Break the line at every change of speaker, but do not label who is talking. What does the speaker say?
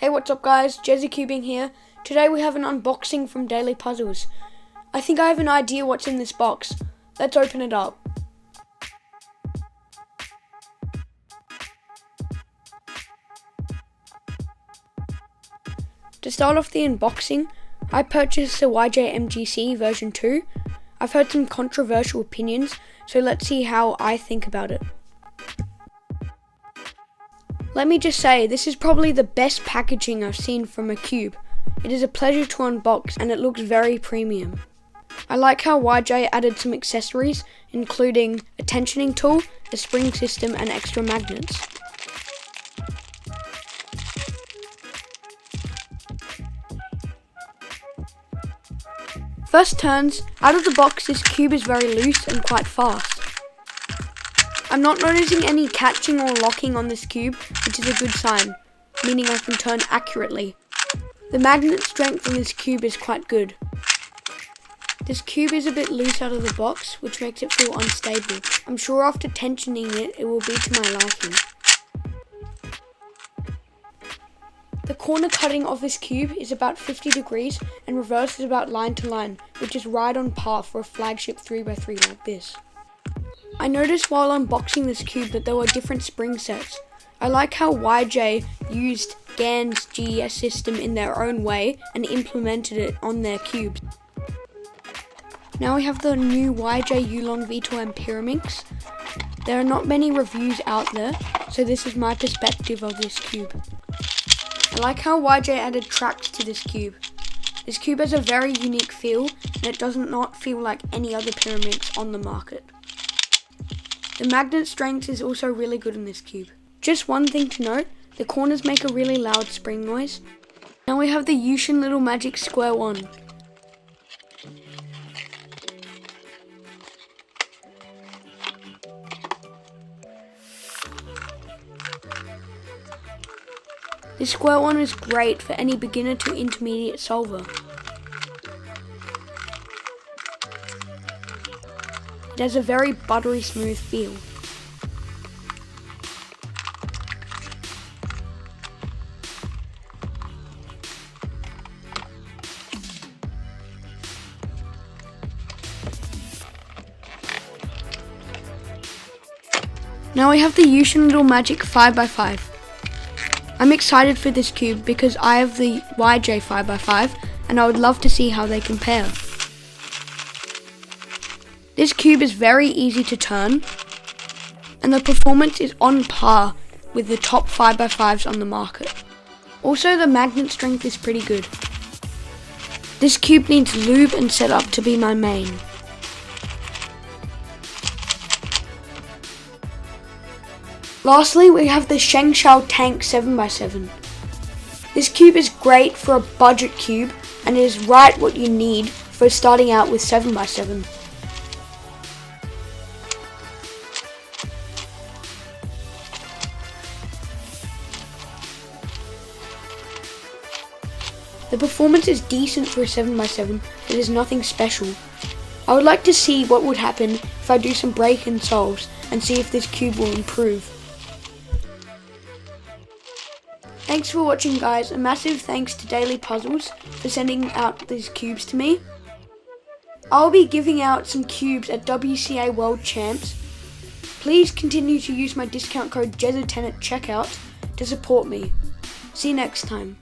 Hey, what's up guys, JezzyCubing here. Today we have an unboxing from Daily Puzzles. I think I have an idea what's in this box. Let's open it up. To start off the unboxing, I purchased a YJ MGC version 2. I've heard some controversial opinions, so let's see how I think about it. Let me just say, this is probably the best packaging I've seen from a cube. It is a pleasure to unbox and it looks very premium. I like how YJ added some accessories, including a tensioning tool, a spring system and extra magnets. First turns, out of the box this cube is very loose and quite fast. I'm not noticing any catching or locking on this cube, which is a good sign, meaning I can turn accurately. The magnet strength on this cube is quite good. This cube is a bit loose out of the box, which makes it feel unstable. I'm sure after tensioning it, it will be to my liking. The corner cutting of this cube is about 50 degrees and reverse is about line to line, which is right on par for a flagship 3x3 like this. I noticed while unboxing this cube that there were different spring sets. I like how YJ used GAN's GES system in their own way and implemented it on their cubes. Now we have the new YJ Yulong V2 M Pyraminx. There are not many reviews out there, so this is my perspective of this cube. I like how YJ added tracks to this cube. This cube has a very unique feel and it does not feel like any other Pyraminx on the market. The magnet strength is also really good in this cube. Just one thing to note, the corners make a really loud spring noise. Now we have the Yuxin Little Magic Square 1. This Square 1 is great for any beginner to intermediate solver. It has a very buttery smooth feel. Now we have the Yuxin Little Magic 5x5. I'm excited for this cube because I have the YJ 5x5 and I would love to see how they compare. This cube is very easy to turn and the performance is on par with the top 5x5s on the market. Also the magnet strength is pretty good. This cube needs lube and setup to be my main. Lastly, we have the ShengShou Tank 7x7. This cube is great for a budget cube and it is right what you need for starting out with 7x7. The performance is decent for a 7x7, it is nothing special. I would like to see what would happen if I do some break and solves and see if this cube will improve. Thanks for watching guys, a massive thanks to Daily Puzzles for sending out these cubes to me. I'll be giving out some cubes at WCA World Champs. Please continue to use my discount code JEZZY10 at checkout to support me. See you next time.